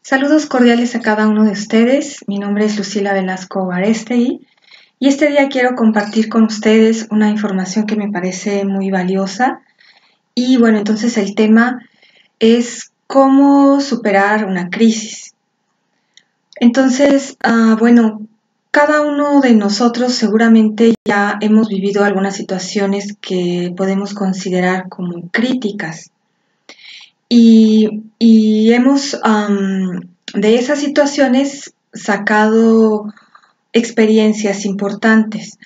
Saludos cordiales a cada uno de ustedes. Mi nombre es Lucila Velasco Arestegui y este día quiero compartir con ustedes una información que me parece muy valiosa. Y bueno, entonces el tema es cómo superar una crisis. Entonces, cada uno de nosotros seguramente ya hemos vivido algunas situaciones que podemos considerar como críticas. Y hemos de esas situaciones sacado experiencias importantes.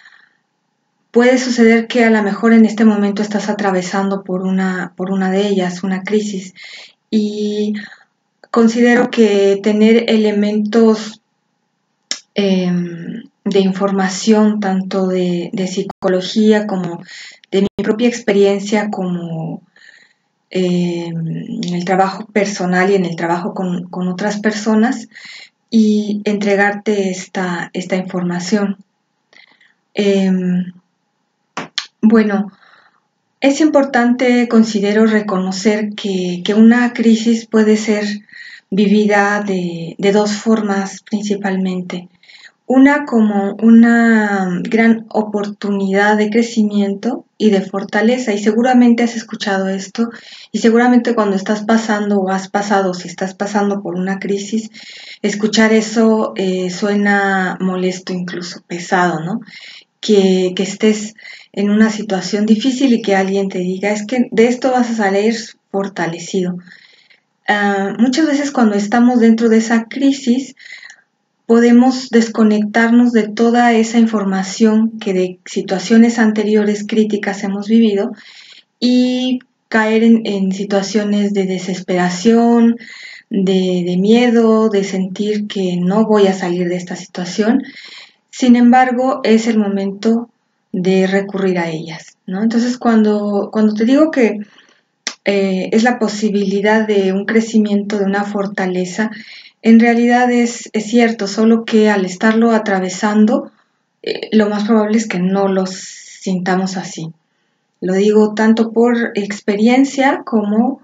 Puede suceder que a lo mejor en este momento estás atravesando por una de ellas, una crisis, y considero que tener elementos de información, tanto de psicología como de mi propia experiencia como en el trabajo personal y en el trabajo con otras personas y entregarte esta información. Bueno, es importante, considero, reconocer que una crisis puede ser vivida de dos formas principalmente. Una como una gran oportunidad de crecimiento y de fortaleza, y seguramente has escuchado esto, y seguramente cuando estás pasando o has pasado, si estás pasando por una crisis, escuchar eso suena molesto, incluso pesado, ¿no? Que estés en una situación difícil y que alguien te diga, es que de esto vas a salir fortalecido. Muchas veces cuando estamos dentro de esa crisis, podemos desconectarnos de toda esa información que de situaciones anteriores críticas hemos vivido y caer en situaciones de desesperación, de miedo, de sentir que no voy a salir de esta situación. Sin embargo, es el momento de recurrir a ellas, ¿no? Entonces, cuando te digo que es la posibilidad de un crecimiento, de una fortaleza, en realidad es cierto, solo que al estarlo atravesando, lo más probable es que no lo sintamos así. Lo digo tanto por experiencia como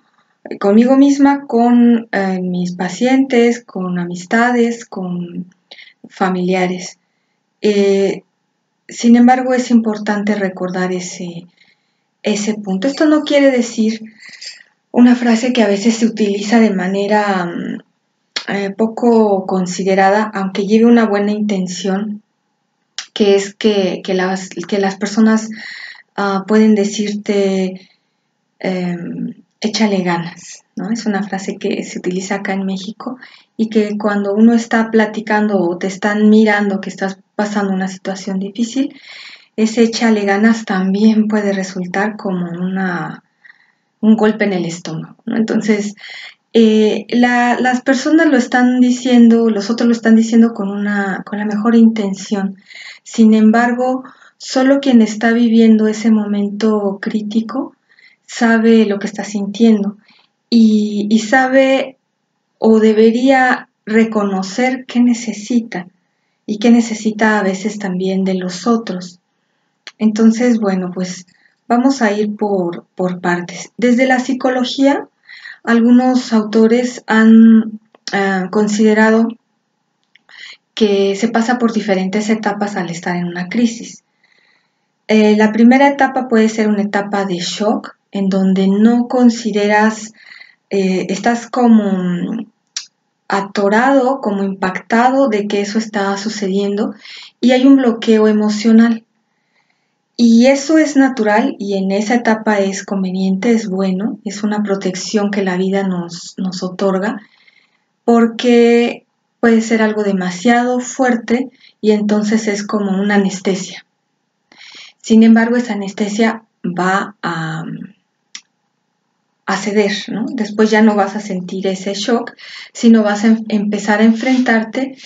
conmigo misma, con mis pacientes, con amistades, con familiares. Sin embargo, es importante recordar ese punto. Esto no quiere decir una frase que a veces se utiliza de manera poco considerada, aunque lleve una buena intención, que es que las personas pueden decirte échale ganas, ¿no? Es una frase que se utiliza acá en México y que cuando uno está platicando o te están mirando que estás pasando una situación difícil, ese échale ganas también puede resultar como un golpe en el estómago, ¿no? Entonces, las personas lo están diciendo, los otros lo están diciendo con la mejor intención. Sin embargo, solo quien está viviendo ese momento crítico sabe lo que está sintiendo y sabe o debería reconocer qué necesita y qué necesita a veces también de los otros. Entonces, bueno, pues vamos a ir por partes. Desde la psicología, algunos autores han considerado que se pasa por diferentes etapas al estar en una crisis. La primera etapa puede ser una etapa de shock, en donde no consideras, estás como atorado, como impactado de que eso está sucediendo y hay un bloqueo emocional. Y eso es natural y en esa etapa es conveniente, es bueno, es una protección que la vida nos otorga, porque puede ser algo demasiado fuerte y entonces es como una anestesia. Sin embargo, esa anestesia va a ceder, ¿no? Después ya no vas a sentir ese shock, sino vas a empezar a enfrentarte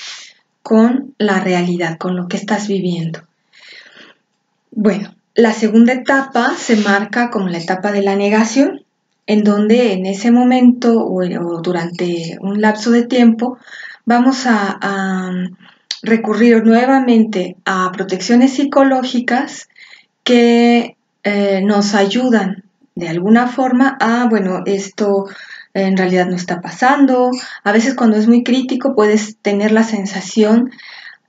con la realidad, con lo que estás viviendo. Bueno, la segunda etapa se marca como la etapa de la negación, en donde en ese momento o durante un lapso de tiempo vamos a recurrir nuevamente a protecciones psicológicas que nos ayudan de alguna forma a, bueno, esto en realidad no está pasando. A veces cuando es muy crítico puedes tener la sensación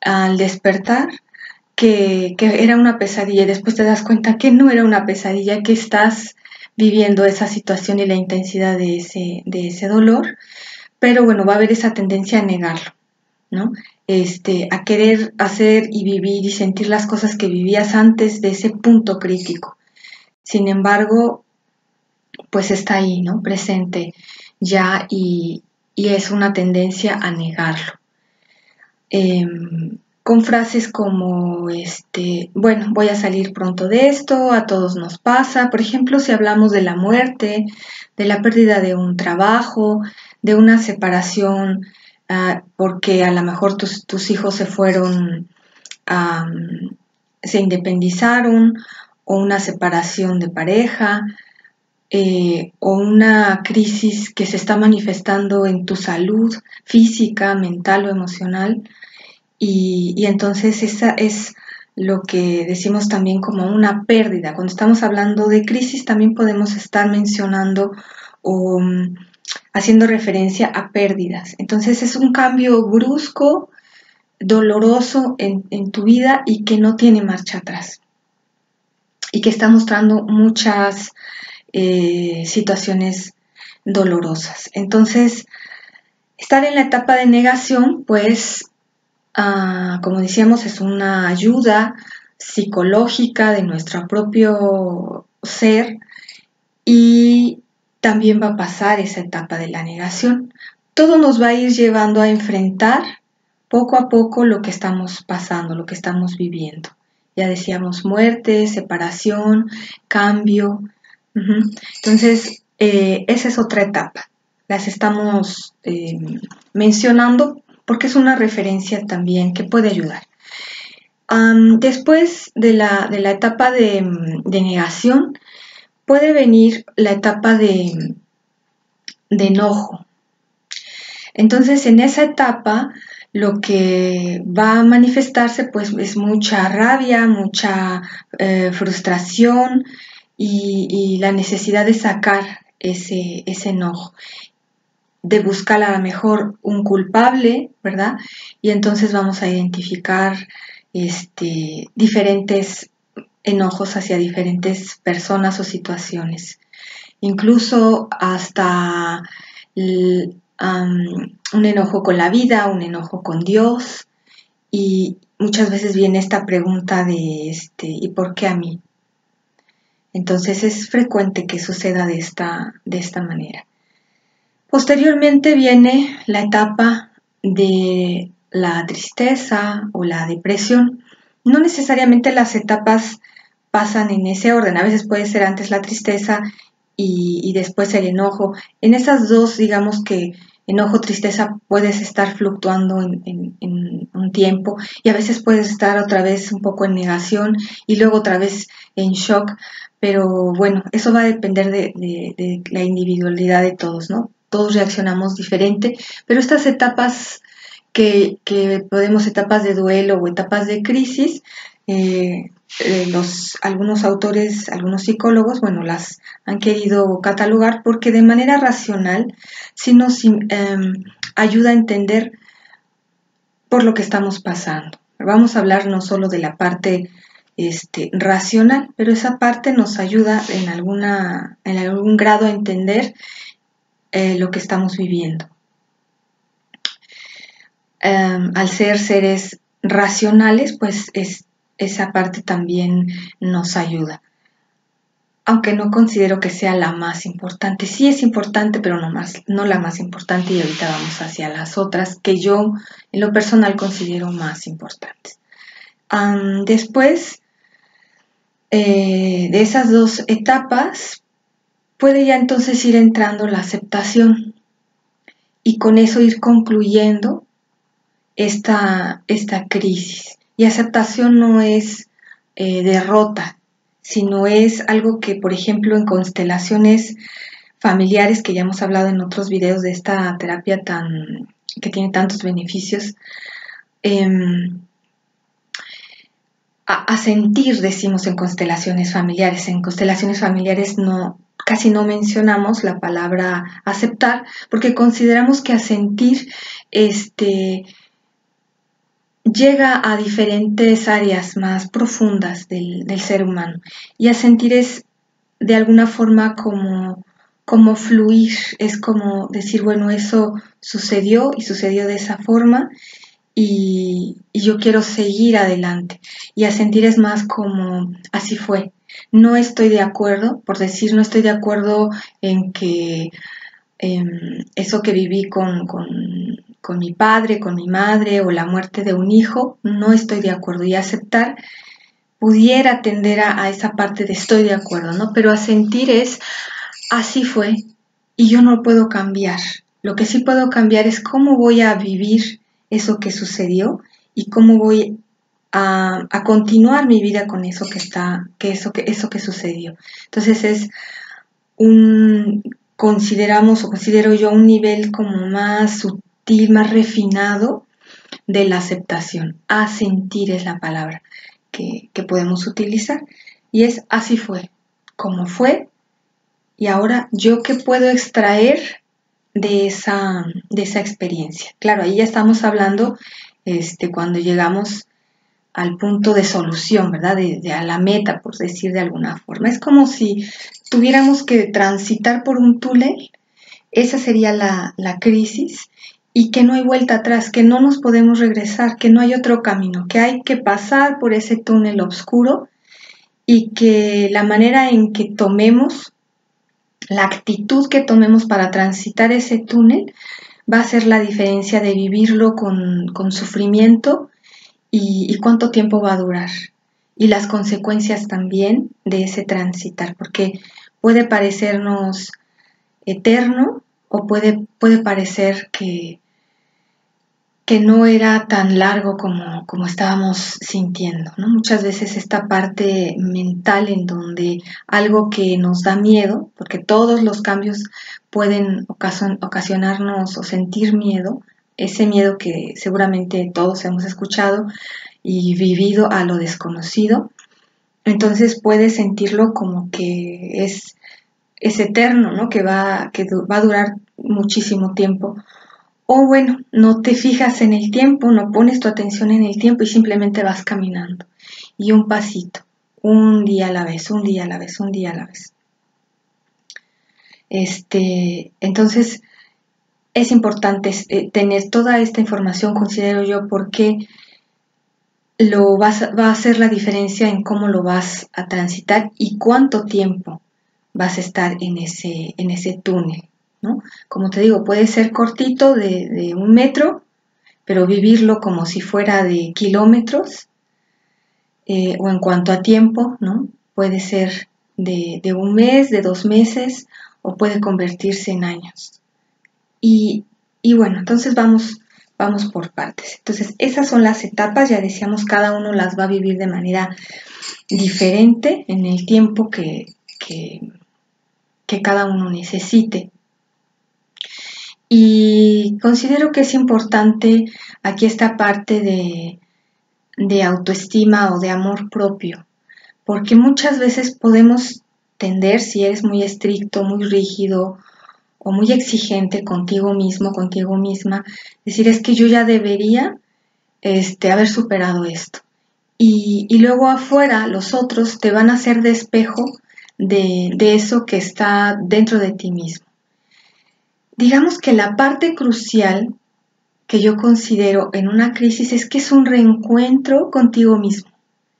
al despertar que era una pesadilla y después te das cuenta que no era una pesadilla, que estás viviendo esa situación y la intensidad de ese dolor, pero bueno, va a haber esa tendencia a negarlo, ¿no? A querer hacer y vivir y sentir las cosas que vivías antes de ese punto crítico. Sin embargo, pues está ahí, ¿no? Presente ya y es una tendencia a negarlo. Con frases como, bueno, voy a salir pronto de esto, a todos nos pasa. Por ejemplo, si hablamos de la muerte, de la pérdida de un trabajo, de una separación, porque a lo mejor tus hijos se fueron, se independizaron, o una separación de pareja, o una crisis que se está manifestando en tu salud física, mental o emocional. Y entonces esa es lo que decimos también como una pérdida. Cuando estamos hablando de crisis también podemos estar mencionando o haciendo referencia a pérdidas. Entonces es un cambio brusco, doloroso en tu vida y que no tiene marcha atrás. Y que está mostrando muchas situaciones dolorosas. Entonces, estar en la etapa de negación, pues, como decíamos, es una ayuda psicológica de nuestro propio ser y también va a pasar esa etapa de la negación. Todo nos va a ir llevando a enfrentar poco a poco lo que estamos pasando, lo que estamos viviendo. Ya decíamos muerte, separación, cambio. Entonces, esa es otra etapa. Las estamos mencionando porque es una referencia también que puede ayudar. Después de la etapa de negación, puede venir la etapa de enojo. Entonces, en esa etapa, lo que va a manifestarse pues es mucha rabia, mucha frustración y la necesidad de sacar ese enojo, de buscar a lo mejor un culpable, ¿verdad? Y entonces vamos a identificar diferentes enojos hacia diferentes personas o situaciones. Incluso hasta un enojo con la vida, un enojo con Dios, y muchas veces viene esta pregunta de ¿y por qué a mí? Entonces es frecuente que suceda de esta manera. Posteriormente viene la etapa de la tristeza o la depresión. No necesariamente las etapas pasan en ese orden, a veces puede ser antes la tristeza y después el enojo. En esas dos, digamos que enojo, tristeza, puedes estar fluctuando en un tiempo y a veces puedes estar otra vez un poco en negación y luego otra vez en shock, pero bueno, eso va a depender de la individualidad de todos, ¿no? Todos reaccionamos diferente, pero estas etapas que podemos, etapas de duelo o etapas de crisis, algunos autores, algunos psicólogos, bueno, las han querido catalogar porque de manera racional sí nos ayuda a entender por lo que estamos pasando. Vamos a hablar no solo de la parte racional, pero esa parte nos ayuda en algún grado a entender lo que estamos viviendo. Al ser seres racionales, pues esa parte también nos ayuda. Aunque no considero que sea la más importante. Sí es importante, pero no la más importante, y ahorita vamos hacia las otras que yo en lo personal considero más importantes. Después de esas dos etapas, puede ya entonces ir entrando la aceptación y con eso ir concluyendo esta crisis. Y aceptación no es derrota, sino es algo que, por ejemplo, en constelaciones familiares, que ya hemos hablado en otros videos de esta terapia que tiene tantos beneficios, a sentir, decimos en constelaciones familiares. En constelaciones familiares no casi no mencionamos la palabra aceptar, porque consideramos que asentir llega a diferentes áreas más profundas del ser humano. Y asentir es de alguna forma como fluir, es como decir, bueno, eso sucedió y sucedió de esa forma y yo quiero seguir adelante. Y asentir es más como así fue. No estoy de acuerdo, por decir, no estoy de acuerdo en que eso que viví con mi padre, con mi madre o la muerte de un hijo, no estoy de acuerdo. Y aceptar pudiera tender a esa parte de estoy de acuerdo, ¿no? Pero asentir es así fue y yo no puedo cambiar. Lo que sí puedo cambiar es cómo voy a vivir eso que sucedió y cómo voy a continuar mi vida con eso eso que sucedió. Entonces es considero yo un nivel como más sutil, más refinado de la aceptación. Asentir es la palabra que podemos utilizar y es así fue, como fue y ahora yo qué puedo extraer de esa experiencia. Claro, ahí ya estamos hablando cuando llegamos al punto de solución, ¿verdad? A la meta, por decir de alguna forma. Es como si tuviéramos que transitar por un túnel, esa sería la crisis, y que no hay vuelta atrás, que no nos podemos regresar, que no hay otro camino, que hay que pasar por ese túnel oscuro y que la manera en que tomemos, la actitud que tomemos para transitar ese túnel va a ser la diferencia de vivirlo con sufrimiento y cuánto tiempo va a durar. Y las consecuencias también de ese transitar, porque puede parecernos eterno o puede parecer que no era tan largo como estábamos sintiendo, ¿no? Muchas veces esta parte mental en donde algo que nos da miedo, porque todos los cambios pueden ocasionarnos o sentir miedo, ese miedo que seguramente todos hemos escuchado y vivido a lo desconocido, entonces puedes sentirlo como que es eterno, ¿no? Que va a durar muchísimo tiempo. O bueno, no te fijas en el tiempo, no pones tu atención en el tiempo y simplemente vas caminando. Y un pasito, un día a la vez, un día a la vez, un día a la vez. Entonces, es importante tener toda esta información, considero yo, porque va a hacer la diferencia en cómo lo vas a transitar y cuánto tiempo vas a estar en ese túnel, ¿no? Como te digo, puede ser cortito de 1 metro, pero vivirlo como si fuera de kilómetros, o en cuanto a tiempo, ¿no? Puede ser de 1 mes, de 2 meses, o puede convertirse en años. Y bueno, entonces vamos por partes. Entonces, esas son las etapas, ya decíamos, cada uno las va a vivir de manera diferente en el tiempo que cada uno necesite. Y considero que es importante aquí esta parte de autoestima o de amor propio, porque muchas veces podemos tender, si eres muy estricto, muy rígido o muy exigente contigo mismo, contigo misma, decir es que yo ya debería haber superado esto. Y luego afuera los otros te van a hacer de espejo de eso que está dentro de ti mismo. Digamos que la parte crucial que yo considero en una crisis es que es un reencuentro contigo mismo,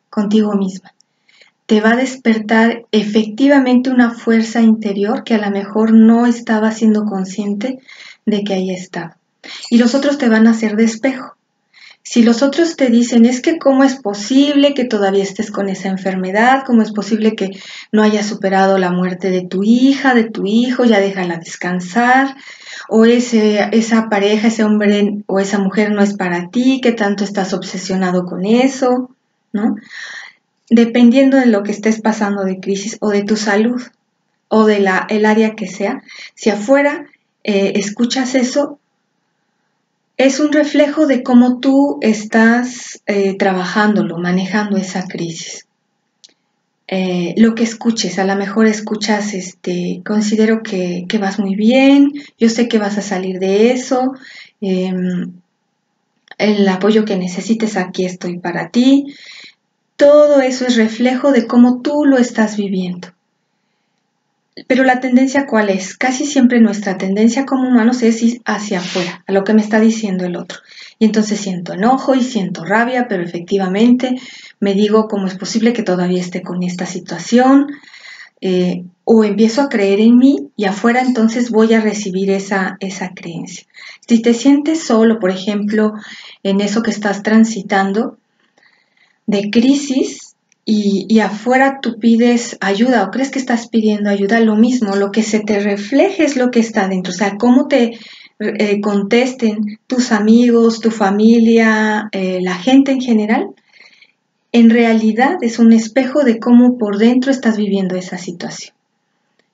contigo misma. Te va a despertar efectivamente una fuerza interior que a lo mejor no estaba siendo consciente de que ahí estaba. Y los otros te van a hacer de espejo. Si los otros te dicen, es que cómo es posible que todavía estés con esa enfermedad, cómo es posible que no hayas superado la muerte de tu hija, de tu hijo, ya déjala descansar, o esa pareja, ese hombre o esa mujer no es para ti, que tanto estás obsesionado con eso, ¿no? Dependiendo de lo que estés pasando de crisis o de tu salud o de el área que sea, si afuera escuchas eso, es un reflejo de cómo tú estás trabajándolo, manejando esa crisis. lo que escuches. A lo mejor escuchas, considero que vas muy bien, yo sé que vas a salir de eso, el apoyo que necesites, aquí estoy para ti. Todo eso es reflejo de cómo tú lo estás viviendo. Pero la tendencia, ¿cuál es? Casi siempre nuestra tendencia como humanos es ir hacia afuera, a lo que me está diciendo el otro. Y entonces siento enojo y siento rabia, pero efectivamente me digo cómo es posible que todavía esté con esta situación, o empiezo a creer en mí y afuera entonces voy a recibir esa creencia. Si te sientes solo, por ejemplo, en eso que estás transitando de crisis, y afuera tú pides ayuda o crees que estás pidiendo ayuda, lo mismo, lo que se te refleje es lo que está dentro, o sea, cómo te contesten tus amigos, tu familia, la gente en general, en realidad es un espejo de cómo por dentro estás viviendo esa situación.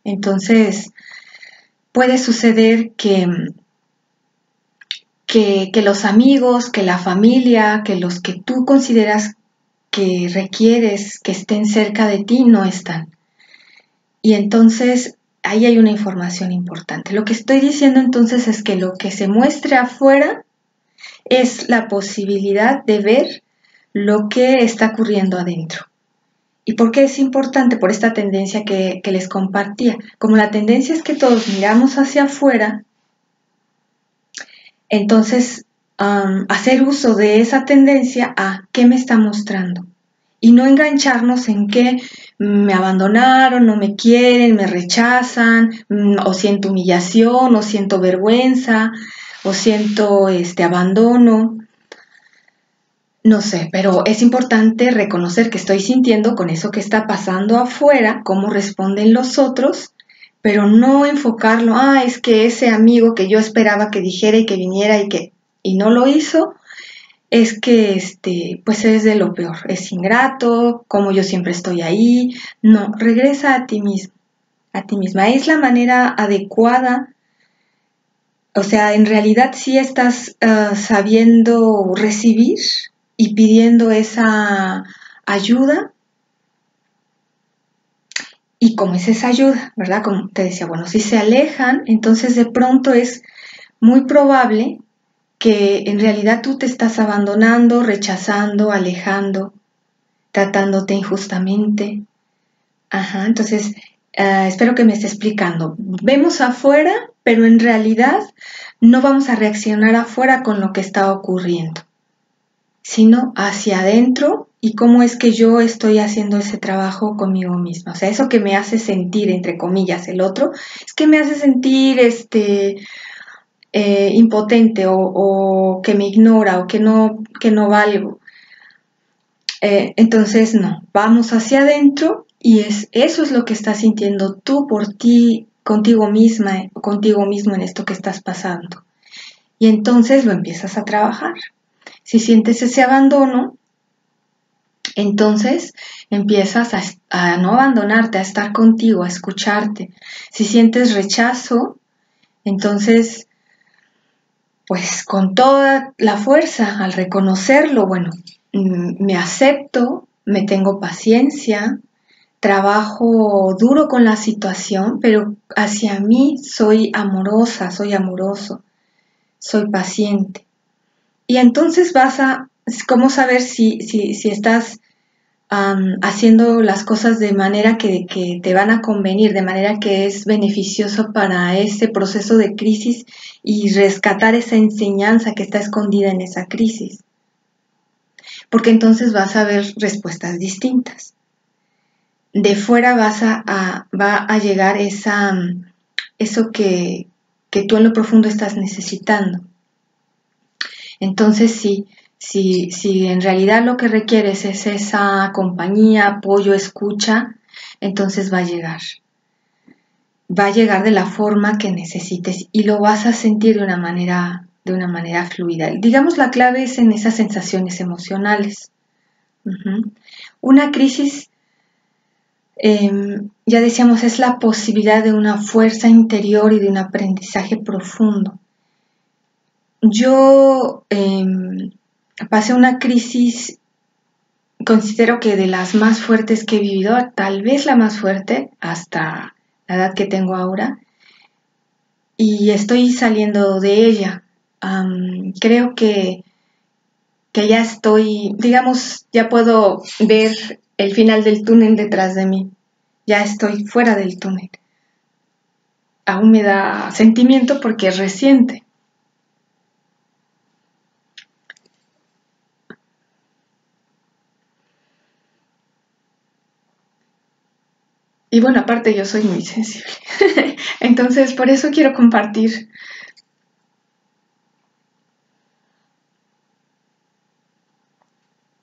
Entonces, puede suceder que los amigos, que la familia, que los que tú consideras que requieres que estén cerca de ti no están. Y entonces ahí hay una información importante. Lo que estoy diciendo entonces es que lo que se muestre afuera es la posibilidad de ver lo que está ocurriendo adentro. ¿Y por qué es importante? Por esta tendencia que les compartía. Como la tendencia es que todos miramos hacia afuera, entonces hacer uso de esa tendencia a qué me está mostrando. Y no engancharnos en que me abandonaron, no me quieren, me rechazan, o siento humillación, o siento vergüenza, o siento abandono. No sé, pero es importante reconocer que estoy sintiendo con eso que está pasando afuera, cómo responden los otros, pero no enfocarlo, es que ese amigo que yo esperaba que dijera y que viniera y no lo hizo, es que pues es de lo peor, es ingrato, como yo siempre estoy ahí. No, regresa a ti mismo, a ti misma. Es la manera adecuada, o sea, en realidad sí estás sabiendo recibir y pidiendo esa ayuda. ¿Y cómo es esa ayuda? ¿Verdad? Como te decía, bueno, si se alejan, entonces de pronto es muy probable que en realidad tú te estás abandonando, rechazando, alejando, tratándote injustamente. Ajá, entonces espero que me esté explicando. Vemos afuera, pero en realidad no vamos a reaccionar afuera con lo que está ocurriendo, sino hacia adentro y cómo es que yo estoy haciendo ese trabajo conmigo misma. O sea, eso que me hace sentir, entre comillas, el otro, es que me hace sentir impotente o que me ignora o que no valgo. Entonces, no, vamos hacia adentro y eso es lo que estás sintiendo tú por ti, contigo misma, contigo mismo en esto que estás pasando. Y entonces lo empiezas a trabajar. Si sientes ese abandono, entonces empiezas a no abandonarte, a estar contigo, a escucharte. Si sientes rechazo, entonces pues con toda la fuerza, al reconocerlo, bueno, me acepto, me tengo paciencia, trabajo duro con la situación, pero hacia mí soy amorosa, soy amoroso, soy paciente. Y entonces ¿cómo saber si estás haciendo las cosas de manera que te van a convenir, de manera que es beneficioso para ese proceso de crisis y rescatar esa enseñanza que está escondida en esa crisis? Porque entonces vas a ver respuestas distintas. De fuera va a llegar eso que tú en lo profundo estás necesitando. Entonces si en realidad lo que requieres es esa compañía, apoyo, escucha, entonces va a llegar. Va a llegar de la forma que necesites y lo vas a sentir de una manera fluida. Digamos, la clave es en esas sensaciones emocionales. Una crisis, ya decíamos, es la posibilidad de una fuerza interior y de un aprendizaje profundo. Yo pasé una crisis considero que de las más fuertes que he vivido, tal vez la más fuerte hasta la edad que tengo ahora, y estoy saliendo de ella. Creo que ya estoy, digamos, ya puedo ver el final del túnel detrás de mí. Ya estoy fuera del túnel. Aún me da sentimiento porque es reciente. Y bueno, aparte yo soy muy sensible. Entonces, por eso quiero compartir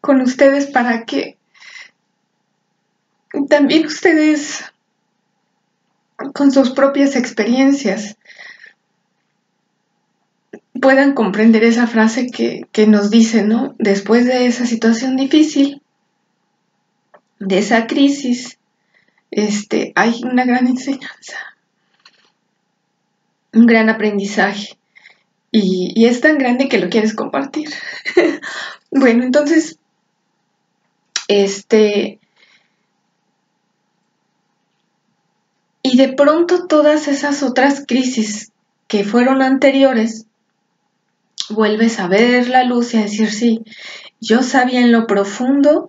con ustedes para que también ustedes, con sus propias experiencias, puedan comprender esa frase que nos dice, ¿no? Después de esa situación difícil, de esa crisis, hay una gran enseñanza, un gran aprendizaje. Y es tan grande que lo quieres compartir. Bueno, entonces, y de pronto todas esas otras crisis que fueron anteriores, vuelves a ver la luz y a decir, sí, yo sabía en lo profundo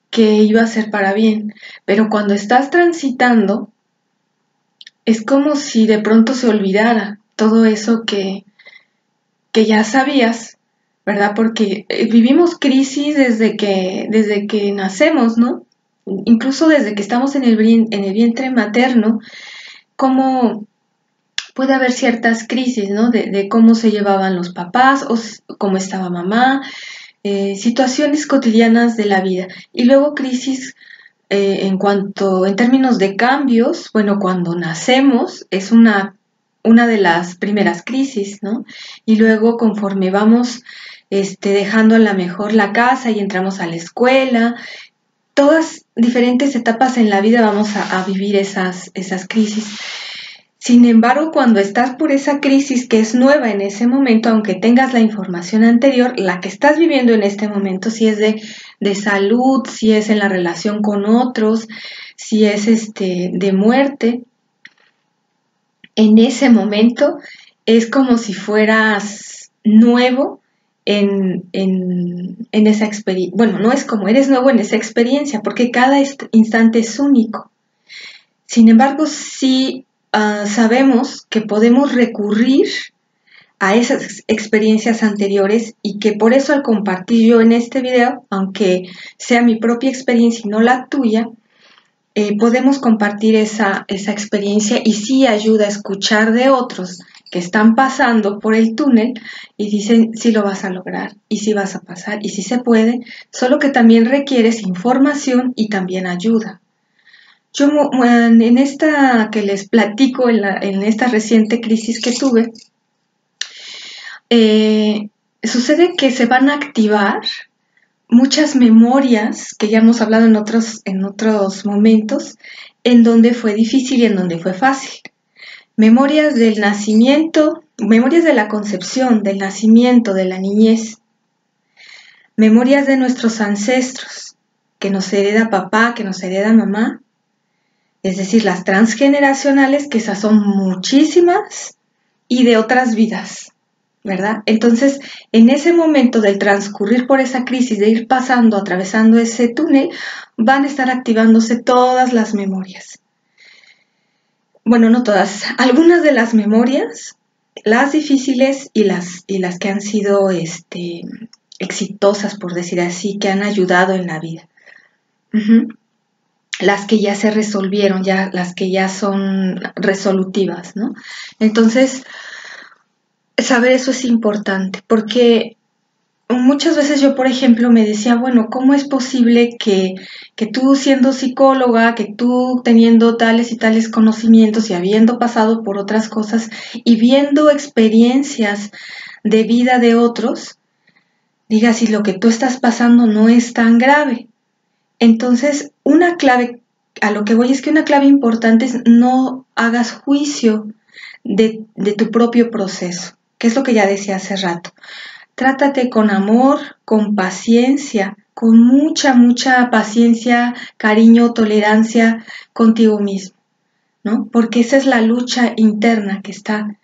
que iba a ser para bien, pero cuando estás transitando, es como si de pronto se olvidara todo eso que ya sabías, ¿verdad? Porque vivimos crisis desde que nacemos, ¿no? Incluso desde que estamos en el vientre materno, cómo puede haber ciertas crisis, ¿no? De cómo se llevaban los papás o cómo estaba mamá, situaciones cotidianas de la vida. Y luego crisis en términos de cambios, bueno, cuando nacemos es una de las primeras crisis, ¿no? Y luego conforme vamos dejando a la mejor la casa y entramos a la escuela, todas diferentes etapas en la vida vamos a vivir esas crisis. Sin embargo, cuando estás por esa crisis que es nueva en ese momento, aunque tengas la información anterior, la que estás viviendo en este momento, si es de salud, si es en la relación con otros, si es de muerte, en ese momento es como si fueras nuevo en esa experiencia. Bueno, no es como eres nuevo en esa experiencia, porque cada instante es único. Sin embargo, sí sabemos que podemos recurrir a esas experiencias anteriores y que por eso al compartir yo en este video, aunque sea mi propia experiencia y no la tuya, podemos compartir esa experiencia y sí ayuda a escuchar de otros que están pasando por el túnel y dicen sí lo vas a lograr y sí vas a pasar y sí se puede, solo que también requieres información y también ayuda. Yo en esta que les platico, en esta reciente crisis que tuve, sucede que se van a activar muchas memorias que ya hemos hablado en otros momentos, en donde fue difícil y en donde fue fácil. Memorias del nacimiento, memorias de la concepción, del nacimiento, de la niñez. Memorias de nuestros ancestros, que nos hereda papá, que nos hereda mamá. Es decir, las transgeneracionales, que esas son muchísimas, y de otras vidas, ¿verdad? Entonces, en ese momento del transcurrir por esa crisis, de ir pasando, atravesando ese túnel, van a estar activándose todas las memorias. Bueno, no todas, algunas de las memorias, las difíciles y las que han sido exitosas, por decir así, que han ayudado en la vida. Las que ya se resolvieron, las que ya son resolutivas, ¿no? Entonces, saber eso es importante, porque muchas veces yo, por ejemplo, me decía, bueno, ¿cómo es posible que tú siendo psicóloga, que tú teniendo tales y tales conocimientos y habiendo pasado por otras cosas y viendo experiencias de vida de otros, digas si lo que tú estás pasando no es tan grave? Entonces, una clave, a lo que voy es que una clave importante es no hagas juicio de tu propio proceso, que es lo que ya decía hace rato. Trátate con amor, con paciencia, con mucha paciencia, cariño, tolerancia contigo mismo, ¿no? Porque esa es la lucha interna que está.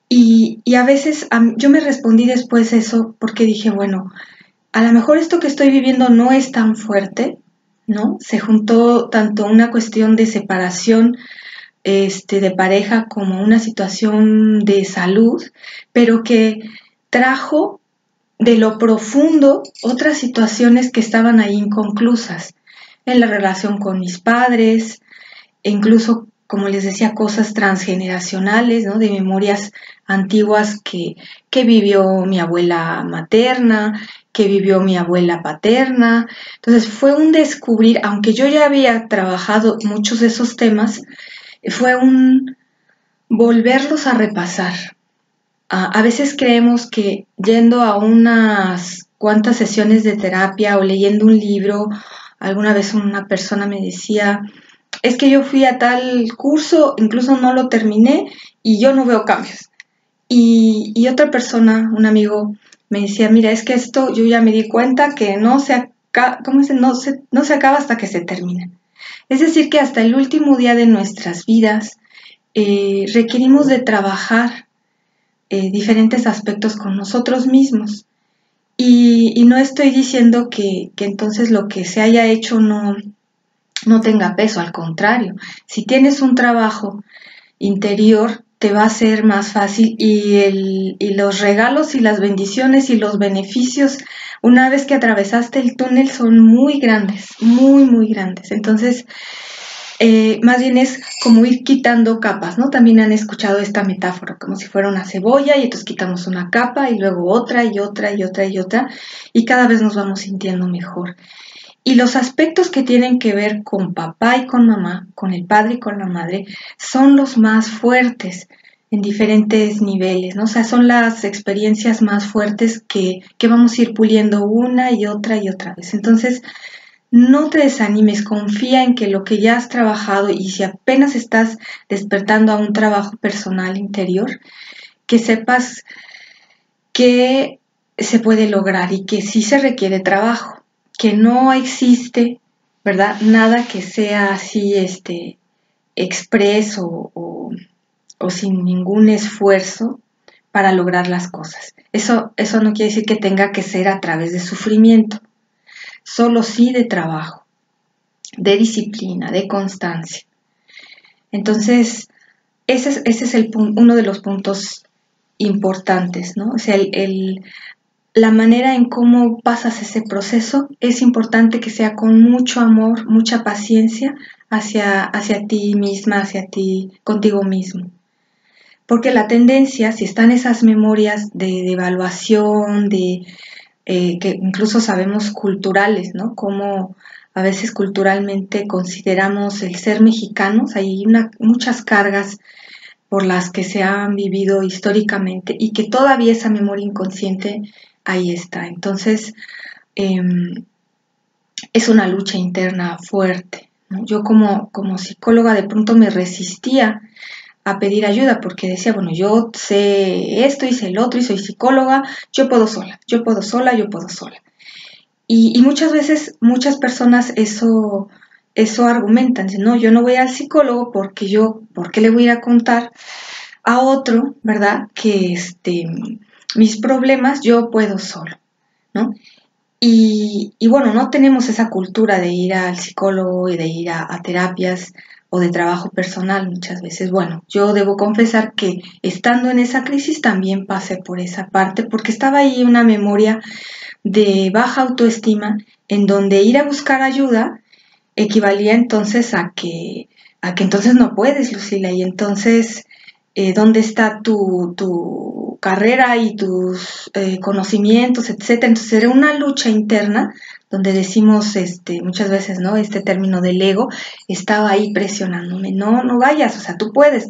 Y a veces yo me respondí después eso porque dije, bueno, a lo mejor esto que estoy viviendo no es tan fuerte, ¿no? Se juntó tanto una cuestión de separación de pareja como una situación de salud, pero que trajo de lo profundo otras situaciones que estaban ahí inconclusas en la relación con mis padres, e incluso, como les decía, cosas transgeneracionales, ¿no? De memorias antiguas que vivió mi abuela materna, que vivió mi abuela paterna. Entonces fue un descubrir, aunque yo ya había trabajado muchos de esos temas, fue un volverlos a repasar. A veces creemos que yendo a unas cuantas sesiones de terapia o leyendo un libro, alguna vez una persona me decía, es que yo fui a tal curso, incluso no lo terminé y yo no veo cambios. Y otra persona, un amigo, me decía, mira, es que esto yo ya me di cuenta que no se acaba hasta que se termina. Es decir, que hasta el último día de nuestras vidas requerimos de trabajar diferentes aspectos con nosotros mismos. Y no estoy diciendo que entonces lo que se haya hecho no tenga peso, al contrario. Si tienes un trabajo interior, te va a ser más fácil y los regalos y las bendiciones y los beneficios, una vez que atravesaste el túnel, son muy grandes, muy grandes. Entonces, más bien es como ir quitando capas, ¿no? También han escuchado esta metáfora, como si fuera una cebolla y entonces quitamos una capa y luego otra y otra y otra y otra y cada vez nos vamos sintiendo mejor. Y los aspectos que tienen que ver con papá y con mamá, con el padre y con la madre, son los más fuertes en diferentes niveles, ¿no? O sea, son las experiencias más fuertes que vamos a ir puliendo una y otra vez. Entonces, no te desanimes, confía en que lo que ya has trabajado y si apenas estás despertando a un trabajo personal interior, que sepas que se puede lograr y que sí se requiere trabajo, que no existe, ¿verdad? Nada que sea así, expreso o sin ningún esfuerzo para lograr las cosas. Eso no quiere decir que tenga que ser a través de sufrimiento, solo sí de trabajo, de disciplina, de constancia. Entonces, ese es uno de los puntos importantes, ¿no? O sea, la manera en cómo pasas ese proceso es importante que sea con mucho amor, mucha paciencia hacia ti misma, hacia ti, contigo mismo. Porque la tendencia, si están esas memorias de evaluación, que incluso sabemos culturales, ¿no? Como a veces culturalmente consideramos el ser mexicanos, hay muchas cargas por las que se han vivido históricamente y que todavía esa memoria inconsciente ahí está. Entonces, es una lucha interna fuerte, ¿no? Yo como psicóloga de pronto me resistía a pedir ayuda porque decía, bueno, yo sé esto, hice el otro y soy psicóloga, yo puedo sola. Y muchas veces, muchas personas eso argumentan, no, yo no voy al psicólogo porque ¿por qué le voy a ir a contar a otro, ¿verdad? Que mis problemas yo puedo solo, ¿no? Y bueno, no tenemos esa cultura de ir al psicólogo y de ir a terapias o de trabajo personal muchas veces. Bueno, yo debo confesar que estando en esa crisis también pasé por esa parte porque estaba ahí una memoria de baja autoestima en donde ir a buscar ayuda equivalía entonces a que entonces no puedes, Lucila, y entonces dónde está tu carrera y tus conocimientos, etcétera. Entonces era una lucha interna donde decimos muchas veces, ¿no? Este término del ego estaba ahí presionándome, no vayas, o sea, tú puedes,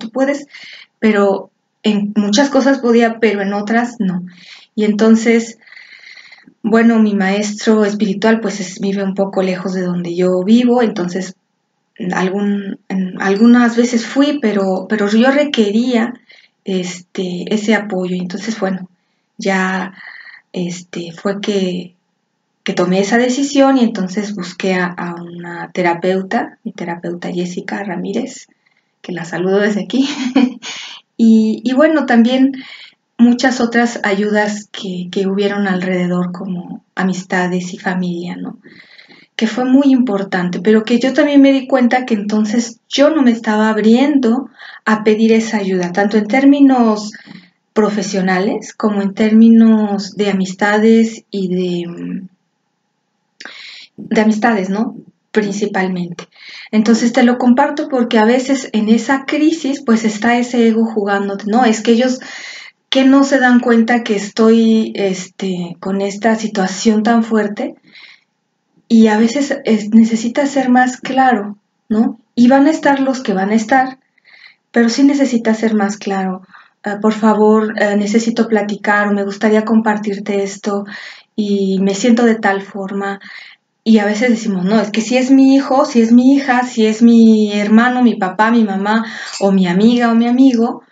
pero en muchas cosas podía, pero en otras no. Y entonces, bueno, mi maestro espiritual pues vive un poco lejos de donde yo vivo, entonces algunas veces fui, pero yo requería ese apoyo. Entonces, bueno, ya fue que que tomé esa decisión y entonces busqué a una terapeuta, mi terapeuta Jessica Ramírez, que la saludo desde aquí. y bueno, también muchas otras ayudas que hubieron alrededor, como amistades y familia, ¿no? Que fue muy importante, pero que yo también me di cuenta que entonces yo no me estaba abriendo a pedir esa ayuda, tanto en términos profesionales como en términos de amistades y de amistades, ¿no? Principalmente. Entonces te lo comparto porque a veces en esa crisis pues está ese ego jugando, ¿no? Es que ellos que no se dan cuenta que estoy con esta situación tan fuerte y a veces necesita ser más claro, ¿no? Y van a estar los que van a estar, pero sí necesita ser más claro. Por favor, necesito platicar o me gustaría compartirte esto y me siento de tal forma. Y a veces decimos, no, es que si es mi hijo, si es mi hija, si es mi hermano, mi papá, mi mamá o mi amiga o mi amigo,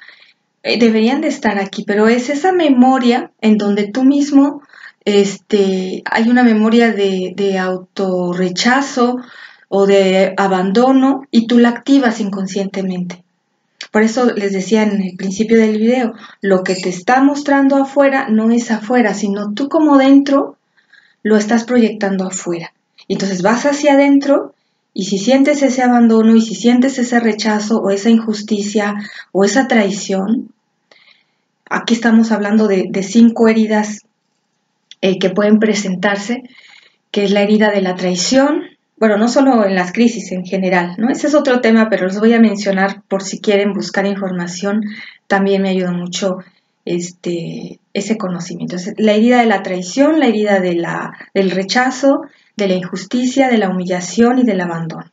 deberían de estar aquí, pero es esa memoria en donde tú mismo, hay una memoria de autorrechazo o de abandono y tú la activas inconscientemente. Por eso les decía en el principio del video, lo que te está mostrando afuera no es afuera, sino tú como dentro lo estás proyectando afuera. Y entonces vas hacia adentro y si sientes ese abandono y si sientes ese rechazo o esa injusticia o esa traición, aquí estamos hablando de 5 heridas que pueden presentarse, que es la herida de la traición, bueno, no solo en las crisis en general, ¿no? Ese es otro tema, pero los voy a mencionar por si quieren buscar información, también me ayuda mucho ese conocimiento. Entonces, la herida de la traición, la herida del rechazo, de la injusticia, de la humillación y del abandono.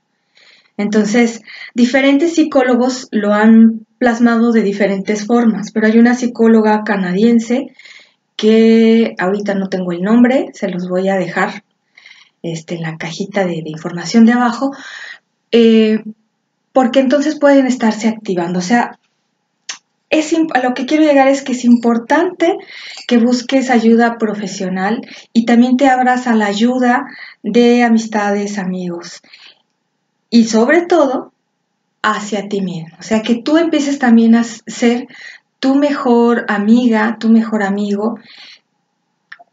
Entonces, diferentes psicólogos lo han plasmado de diferentes formas, pero hay una psicóloga canadiense que ahorita no tengo el nombre, se los voy a dejar en la cajita de información de abajo, porque entonces pueden estarse activando. O sea, a lo que quiero llegar es que es importante que busques ayuda profesional y también te abras a la ayuda de amistades, amigos y sobre todo hacia ti mismo. O sea, que tú empieces también a ser tu mejor amiga, tu mejor amigo,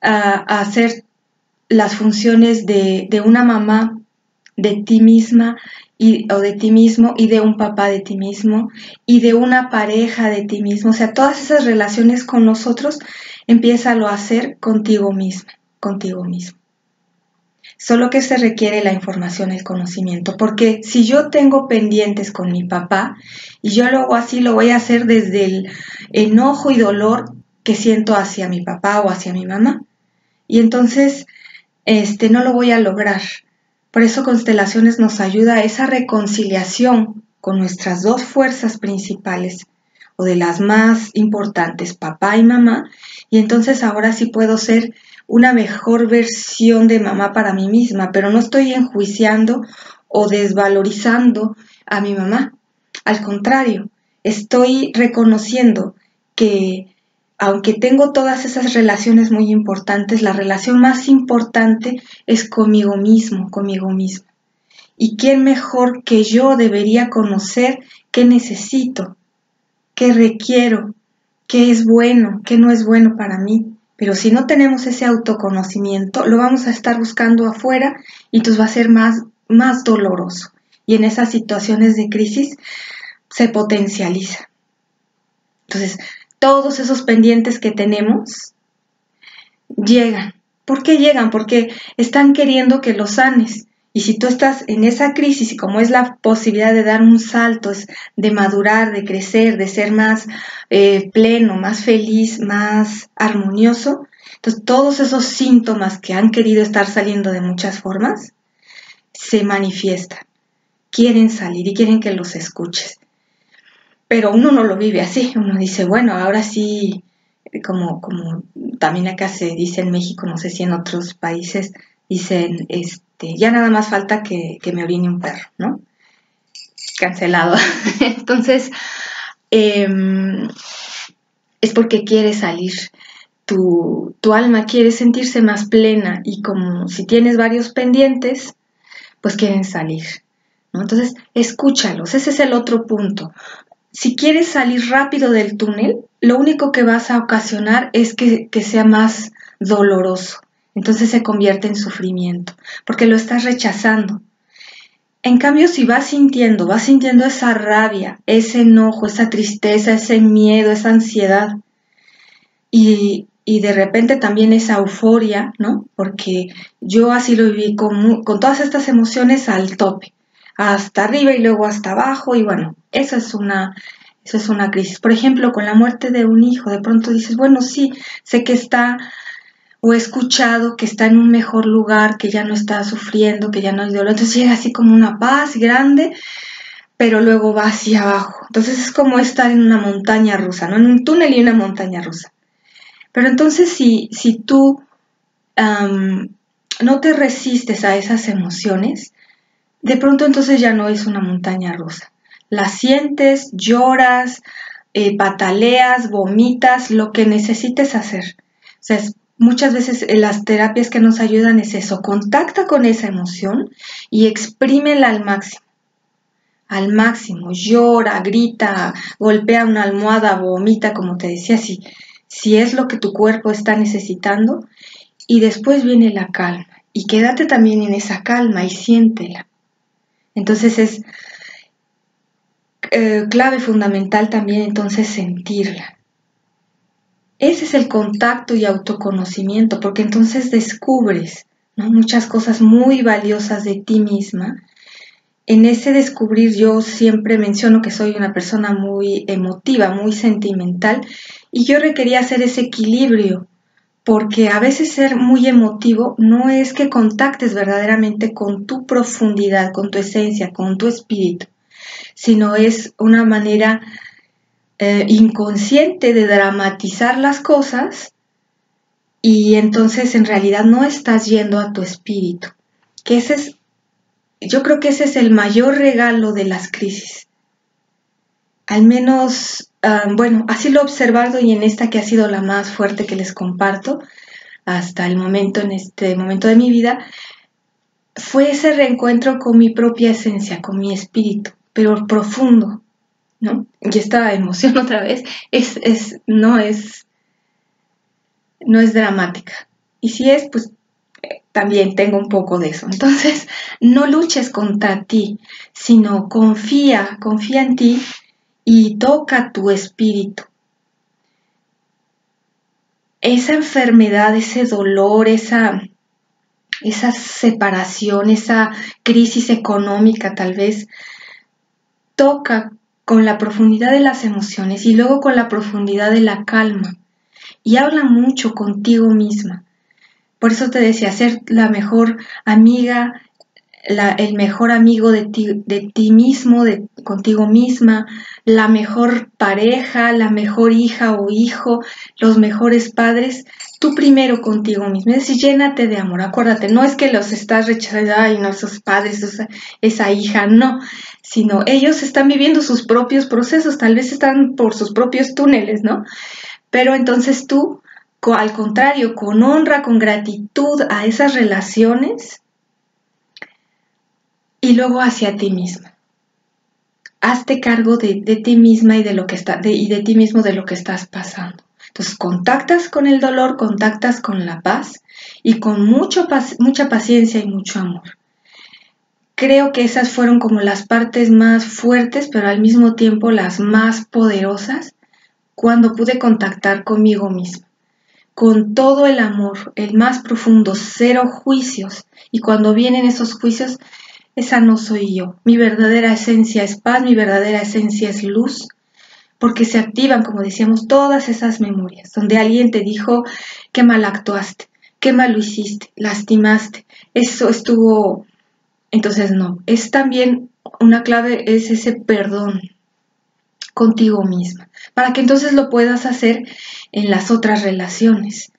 a hacer las funciones de una mamá de ti misma o de ti mismo y de un papá de ti mismo y de una pareja de ti mismo. O sea, todas esas relaciones con nosotros, empiézalo a hacer contigo misma, contigo mismo. Solo que se requiere la información, el conocimiento, porque si yo tengo pendientes con mi papá y yo lo hago así, lo voy a hacer desde el enojo y dolor que siento hacia mi papá o hacia mi mamá. Y entonces, no lo voy a lograr. Por eso Constelaciones nos ayuda a esa reconciliación con nuestras dos fuerzas principales o de las más importantes, papá y mamá, y entonces ahora sí puedo ser una mejor versión de mamá para mí misma, pero no estoy enjuiciando o desvalorizando a mi mamá. Al contrario, estoy reconociendo que aunque tengo todas esas relaciones muy importantes, la relación más importante es conmigo mismo, conmigo misma. ¿Y quién mejor que yo debería conocer qué necesito, qué requiero, qué es bueno, qué no es bueno para mí? Pero si no tenemos ese autoconocimiento, lo vamos a estar buscando afuera y entonces va a ser más doloroso. Y en esas situaciones de crisis se potencializa. Entonces, todos esos pendientes que tenemos llegan. ¿Por qué llegan? Porque están queriendo que los sanes. Y si tú estás en esa crisis y como es la posibilidad de dar un salto, es de madurar, de crecer, de ser más pleno, más feliz, más armonioso, entonces todos esos síntomas que han querido estar saliendo de muchas formas se manifiestan. Quieren salir y quieren que los escuches. Pero uno no lo vive así, uno dice, bueno, ahora sí, como también acá se dice en México, no sé si en otros países, dicen, ya nada más falta que me orine un perro, ¿no? Cancelado. Entonces, es porque quiere salir. tu alma quiere sentirse más plena y como si tienes varios pendientes, pues quieren salir, ¿no? Entonces, escúchalos, ese es el otro punto. Si quieres salir rápido del túnel, lo único que vas a ocasionar es que sea más doloroso. Entonces se convierte en sufrimiento, porque lo estás rechazando. En cambio, si vas sintiendo esa rabia, ese enojo, esa tristeza, ese miedo, esa ansiedad, y de repente también esa euforia, ¿no? Porque yo así lo viví con todas estas emociones al tope, hasta arriba y luego hasta abajo, y bueno, eso es una crisis. Por ejemplo, con la muerte de un hijo, de pronto dices, bueno, sí, sé que está, o he escuchado que está en un mejor lugar, que ya no está sufriendo, que ya no hay dolor, entonces llega así como una paz grande, pero luego va hacia abajo. Entonces es como estar en una montaña rusa, ¿no? En un túnel y una montaña rusa. Pero entonces si tú no te resistes a esas emociones, de pronto entonces ya no es una montaña rusa. La sientes, lloras, pataleas, vomitas, lo que necesites hacer. O sea, muchas veces las terapias que nos ayudan es eso, contacta con esa emoción y exprímela al máximo, llora, grita, golpea una almohada, vomita, como te decía, si es lo que tu cuerpo está necesitando, y después viene la calma, y quédate también en esa calma y siéntela. Entonces es clave fundamental también entonces sentirla. Ese es el contacto y autoconocimiento, porque entonces descubres, ¿no?, muchas cosas muy valiosas de ti misma. En ese descubrir yo siempre menciono que soy una persona muy emotiva, muy sentimental, y yo requería hacer ese equilibrio, porque a veces ser muy emotivo no es que contactes verdaderamente con tu profundidad, con tu esencia, con tu espíritu, sino es una manera inconsciente de dramatizar las cosas, y entonces en realidad no estás yendo a tu espíritu, que yo creo que ese es el mayor regalo de las crisis. Al menos, bueno, así lo he observado, y en esta que ha sido la más fuerte que les comparto hasta el momento, en este momento de mi vida, fue ese reencuentro con mi propia esencia, con mi espíritu, pero profundo, ¿no? Y esta emoción otra vez no es dramática. Y si es, pues también tengo un poco de eso. Entonces, no luches contra ti, sino confía en ti y toca tu espíritu. Esa enfermedad, ese dolor, esa separación, esa crisis económica tal vez, toca con la profundidad de las emociones y luego con la profundidad de la calma, y habla mucho contigo misma. Por eso te decía, ser la mejor amiga, el mejor amigo de ti mismo, contigo misma, la mejor pareja, la mejor hija o hijo, los mejores padres, tú primero contigo mismo. Es decir, llénate de amor. Acuérdate, no es que los estás rechazando, ay, no, esos padres, esa hija, no, sino ellos están viviendo sus propios procesos, tal vez están por sus propios túneles, ¿no? Pero entonces tú, al contrario, con honra, con gratitud a esas relaciones, y luego hacia ti misma. Hazte cargo de ti misma y de ti mismo, de lo que estás pasando. Entonces contactas con el dolor, contactas con la paz y con mucha paciencia y mucho amor. Creo que esas fueron como las partes más fuertes, pero al mismo tiempo las más poderosas, cuando pude contactar conmigo misma, con todo el amor, el más profundo, cero juicios. Y cuando vienen esos juicios, esa no soy yo. Mi verdadera esencia es paz, mi verdadera esencia es luz, porque se activan, como decíamos, todas esas memorias, donde alguien te dijo qué mal actuaste, qué mal lo hiciste, lastimaste, eso estuvo. Entonces no, es también una clave, es ese perdón contigo misma, para que entonces lo puedas hacer en las otras relaciones.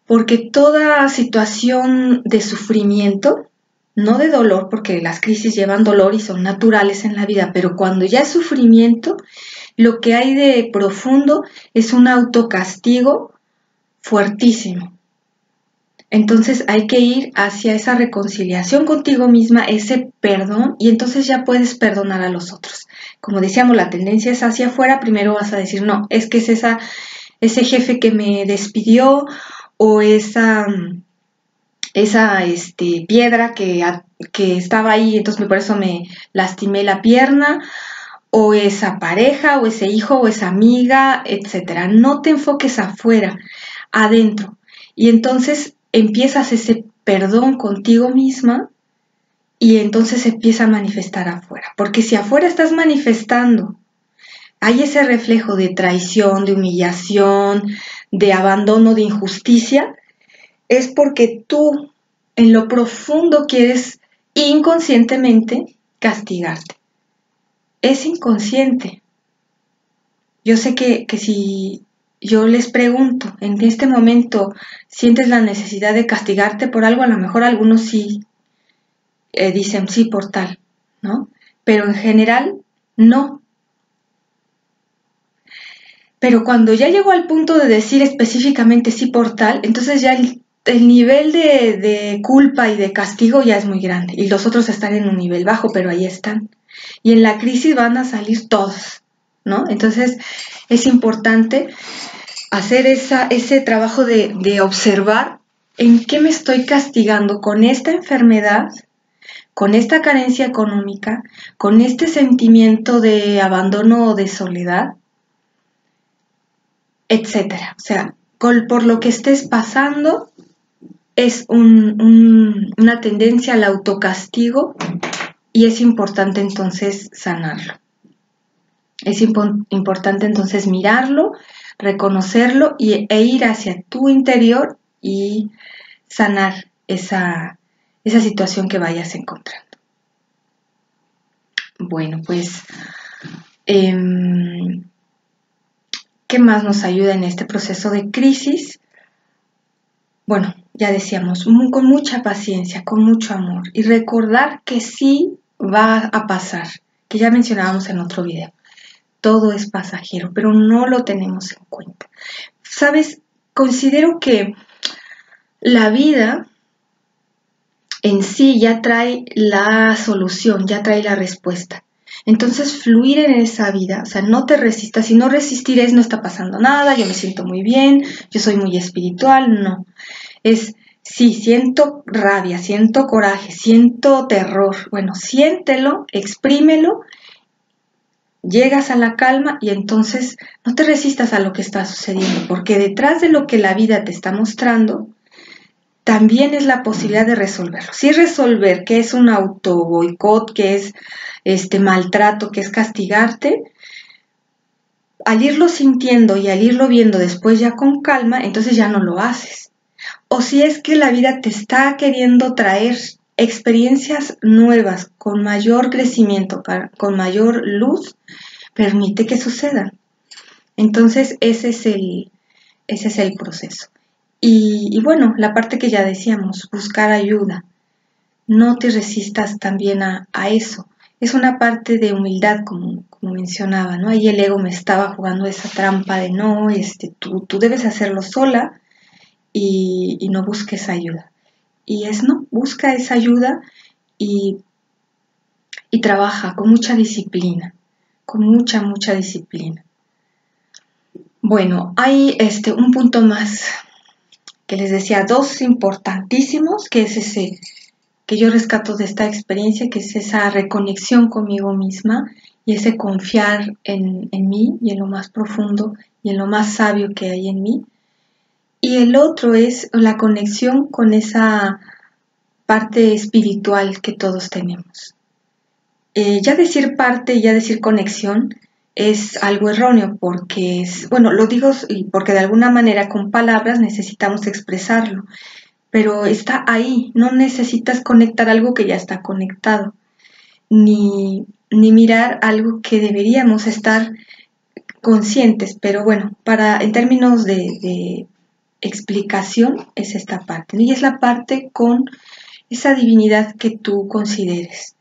Porque toda situación de sufrimiento, no de dolor, porque las crisis llevan dolor y son naturales en la vida, pero cuando ya es sufrimiento, lo que hay de profundo es un autocastigo fuertísimo. Entonces hay que ir hacia esa reconciliación contigo misma, ese perdón, y entonces ya puedes perdonar a los otros. Como decíamos, la tendencia es hacia afuera, primero vas a decir, no, es que es ese jefe que me despidió, o esa piedra que estaba ahí, entonces por eso me lastimé la pierna, o esa pareja, o ese hijo, o esa amiga, etcétera. No te enfoques afuera, adentro. Y entonces empiezas ese perdón contigo misma y entonces se empieza a manifestar afuera. Porque si afuera estás manifestando, hay ese reflejo de traición, de humillación, de abandono, de injusticia, es porque tú en lo profundo quieres inconscientemente castigarte. Es inconsciente. Yo sé que si yo les pregunto, en este momento, ¿sientes la necesidad de castigarte por algo? A lo mejor algunos sí dicen sí por tal, ¿no? Pero en general, no. Pero cuando ya llegó al punto de decir específicamente sí por tal, entonces ya el nivel de culpa y de castigo ya es muy grande. Y los otros están en un nivel bajo, pero ahí están. Y en la crisis van a salir todos, ¿no? Entonces es importante hacer ese trabajo de observar en qué me estoy castigando con esta enfermedad, con esta carencia económica, con este sentimiento de abandono o de soledad, etcétera. O sea, por lo que estés pasando es una tendencia al autocastigo y es importante entonces sanarlo. Es importante entonces mirarlo, reconocerlo e ir hacia tu interior y sanar esa situación que vayas encontrando. Bueno, pues, ¿qué más nos ayuda en este proceso de crisis? Bueno, ya decíamos, con mucha paciencia, con mucho amor y recordar que sí va a pasar, que ya mencionábamos en otro video. Todo es pasajero, pero no lo tenemos en cuenta. ¿Sabes? Considero que la vida en sí ya trae la solución, ya trae la respuesta. Entonces, fluir en esa vida, o sea, no te resistas. Si no resistir es no está pasando nada, yo me siento muy bien, yo soy muy espiritual, no. Es, sí, siento rabia, siento coraje, siento terror. Bueno, siéntelo, exprímelo, llegas a la calma y entonces no te resistas a lo que está sucediendo, porque detrás de lo que la vida te está mostrando, también es la posibilidad de resolverlo. Sí, resolver que es un auto boicot, que es maltrato, que es castigarte, al irlo sintiendo y al irlo viendo después ya con calma, entonces ya no lo haces. O si es que la vida te está queriendo traer experiencias nuevas, con mayor crecimiento, con mayor luz, permite que sucedan. Entonces ese es el proceso. Y bueno, la parte que ya decíamos, buscar ayuda. No te resistas también a eso. Es una parte de humildad, como mencionaba, ¿no? Ahí el ego me estaba jugando esa trampa de no, tú debes hacerlo sola y no busques ayuda. Y no, busca esa ayuda y trabaja con mucha disciplina, con mucha disciplina. Bueno, hay un punto más que les decía, dos importantísimos, que es ese que yo rescato de esta experiencia, que es esa reconexión conmigo misma y ese confiar en mí y en lo más profundo y en lo más sabio que hay en mí. Y el otro es la conexión con esa parte espiritual que todos tenemos. Ya decir parte y ya decir conexión es algo erróneo porque lo digo porque de alguna manera con palabras necesitamos expresarlo, pero está ahí, no necesitas conectar algo que ya está conectado, ni mirar algo que deberíamos estar conscientes, pero bueno, en términos de explicación es esta parte, ¿no? Y es la parte con esa divinidad que tú consideres.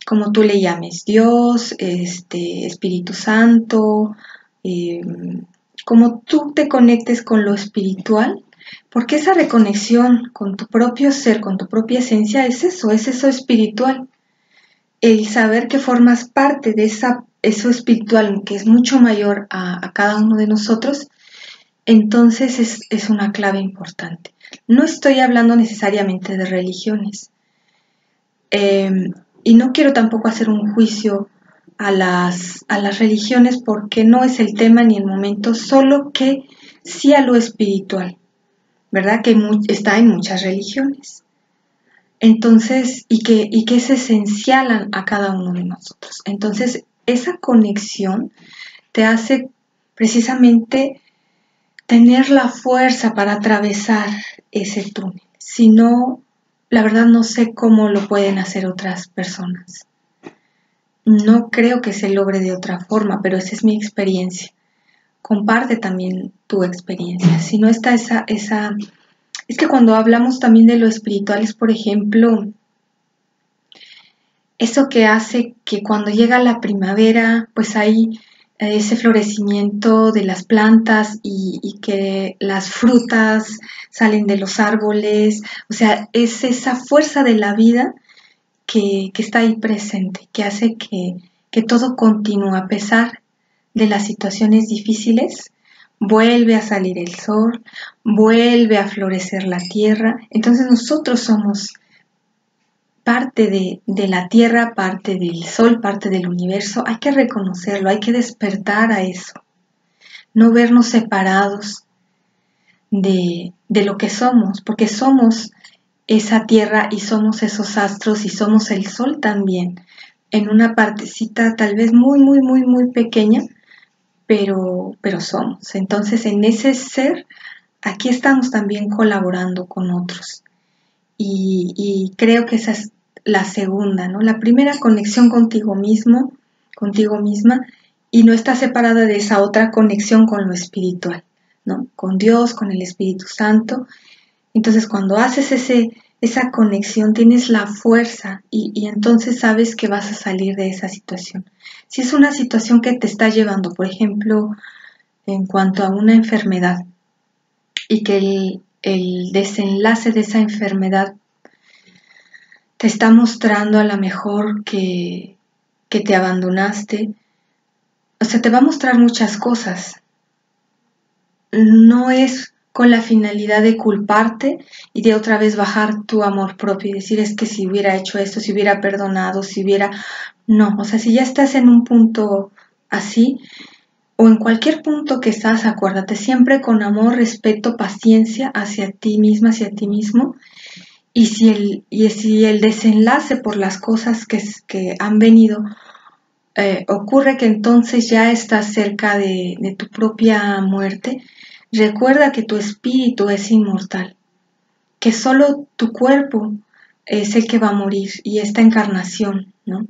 Como tú le llames, Dios, Espíritu Santo, como tú te conectes con lo espiritual, porque esa reconexión con tu propio ser, con tu propia esencia, es eso espiritual. El saber que formas parte de eso espiritual, que es mucho mayor a cada uno de nosotros, entonces es una clave importante. No estoy hablando necesariamente de religiones. Y no quiero tampoco hacer un juicio a las religiones porque no es el tema ni el momento, solo que sí a lo espiritual, ¿verdad? Que está en muchas religiones. Entonces, y que es esencial a cada uno de nosotros. Entonces, esa conexión te hace precisamente tener la fuerza para atravesar ese túnel. Si no, la verdad no sé cómo lo pueden hacer otras personas. No creo que se logre de otra forma, pero esa es mi experiencia. Comparte también tu experiencia. Si no está esa... Es que cuando hablamos también de lo espiritual es, por ejemplo, eso que hace que cuando llega la primavera, pues hay ese florecimiento de las plantas y que las frutas salen de los árboles. O sea, es esa fuerza de la vida que está ahí presente, que hace que todo continúe a pesar de las situaciones difíciles. Vuelve a salir el sol, vuelve a florecer la tierra. Entonces nosotros somos parte de la tierra, parte del sol, parte del universo. Hay que reconocerlo, hay que despertar a eso. No vernos separados de lo que somos, porque somos esa tierra y somos esos astros y somos el sol también, en una partecita tal vez muy, muy, muy, muy pequeña, pero somos. Entonces, en ese ser, aquí estamos también colaborando con otros. Y creo que esa es la segunda, ¿no? La primera, conexión contigo mismo, contigo misma, y no está separada de esa otra conexión con lo espiritual, ¿no? Con Dios, con el Espíritu Santo. Entonces, cuando haces esa conexión, tienes la fuerza y entonces sabes que vas a salir de esa situación. Si es una situación que te está llevando, por ejemplo, en cuanto a una enfermedad y que el desenlace de esa enfermedad te está mostrando a lo mejor que te abandonaste, o sea, te va a mostrar muchas cosas. No es con la finalidad de culparte y de otra vez bajar tu amor propio y decir es que si hubiera hecho esto, si hubiera perdonado, si hubiera... No, o sea, si ya estás en un punto así o en cualquier punto que estás, acuérdate siempre con amor, respeto, paciencia hacia ti misma, hacia ti mismo. Y si el desenlace por las cosas que han venido ocurre que entonces ya estás cerca de tu propia muerte, recuerda que tu espíritu es inmortal, que solo tu cuerpo es el que va a morir y esta encarnación, ¿no?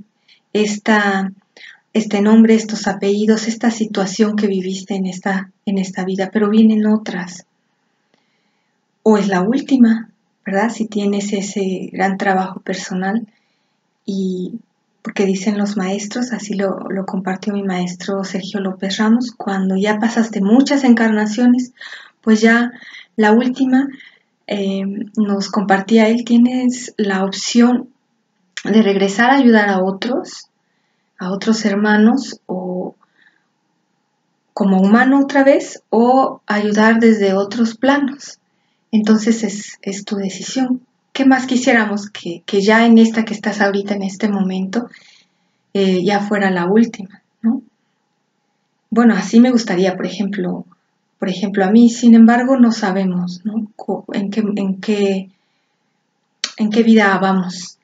Este nombre, estos apellidos, esta situación que viviste en esta vida, pero vienen otras. O es la última, ¿verdad? Si tienes ese gran trabajo personal y porque dicen los maestros, así lo compartió mi maestro Sergio López Ramos, cuando ya pasaste muchas encarnaciones, pues ya la última nos compartía él, tienes la opción de regresar a ayudar a otros hermanos o como humano otra vez o ayudar desde otros planos. Entonces es tu decisión. ¿Qué más quisiéramos que ya en esta que estás ahorita, en este momento, ya fuera la última, ¿no? Bueno, así me gustaría, por ejemplo a mí, sin embargo, no sabemos, ¿no? En qué vida vamos,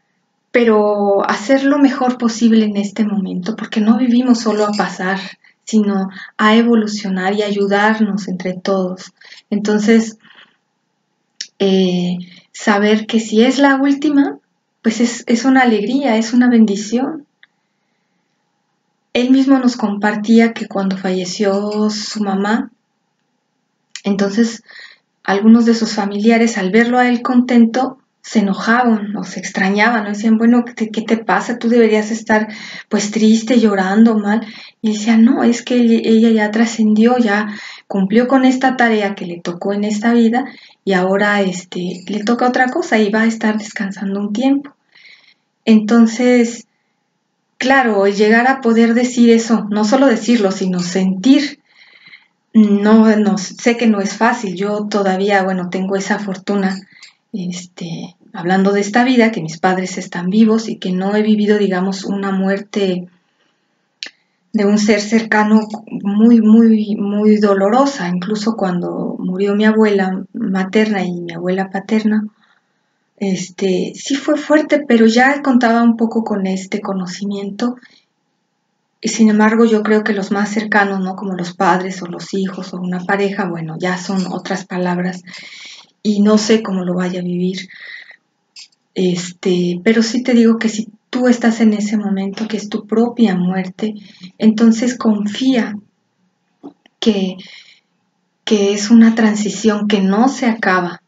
pero hacer lo mejor posible en este momento, porque no vivimos solo a pasar, sino a evolucionar y ayudarnos entre todos. Entonces, saber que si es la última, pues es una alegría, es una bendición. Él mismo nos compartía que cuando falleció su mamá, entonces algunos de sus familiares al verlo a él contento se enojaban o se extrañaban, ¿no? Decían, bueno, ¿qué te pasa? Tú deberías estar pues triste, llorando, mal. Y decía, no, es que ella ya trascendió, ya cumplió con esta tarea que le tocó en esta vida y ahora le toca otra cosa y va a estar descansando un tiempo. Entonces, claro, el llegar a poder decir eso, no solo decirlo, sino sentir, no sé que no es fácil. Yo todavía, bueno, tengo esa fortuna, hablando de esta vida, que mis padres están vivos y que no he vivido, digamos, una muerte de un ser cercano muy, muy, muy dolorosa. Incluso cuando murió mi abuela materna y mi abuela paterna, sí fue fuerte, pero ya contaba un poco con este conocimiento. Y sin embargo, yo creo que los más cercanos, ¿no? Como los padres o los hijos o una pareja, bueno, ya son otras palabras y no sé cómo lo vaya a vivir. Pero sí te digo que si tú estás en ese momento, que es tu propia muerte, entonces confía que, que es una transición, que no se acaba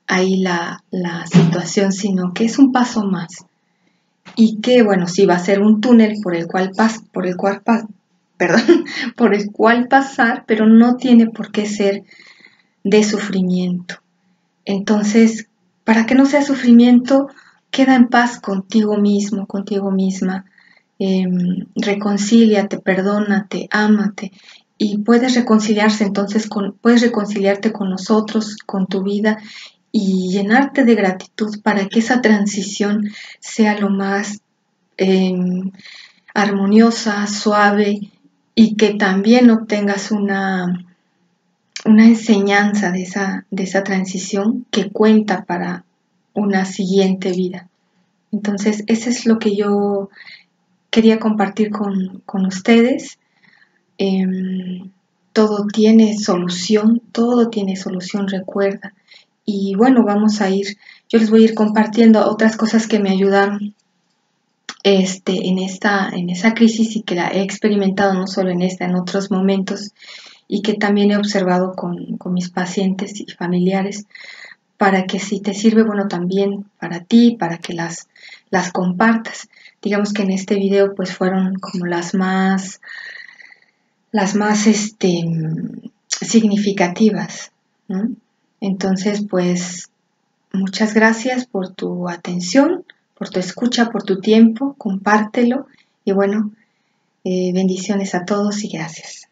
ahí la situación, sino que es un paso más. Y que, bueno, sí va a ser un túnel por el cual por el cual pasar, pero no tiene por qué ser de sufrimiento. Entonces, para que no sea sufrimiento, queda en paz contigo mismo, contigo misma. Reconcíliate, perdónate, ámate y puedes reconciliarse entonces puedes reconciliarte con los otros, con tu vida y llenarte de gratitud para que esa transición sea lo más armoniosa, suave y que también obtengas una enseñanza de esa transición que cuenta para una siguiente vida. Entonces, eso es lo que yo quería compartir con ustedes. Todo tiene solución, recuerda. Y bueno, yo les voy a ir compartiendo otras cosas que me ayudaron en esa crisis y que la he experimentado no solo en esta, en otros momentos y que también he observado con mis pacientes y familiares para que si te sirve, bueno, también para ti, para que las compartas. Digamos que en este video pues fueron como las más significativas, ¿no? Entonces, pues, muchas gracias por tu atención, por tu escucha, por tu tiempo, compártelo y bueno, bendiciones a todos y gracias.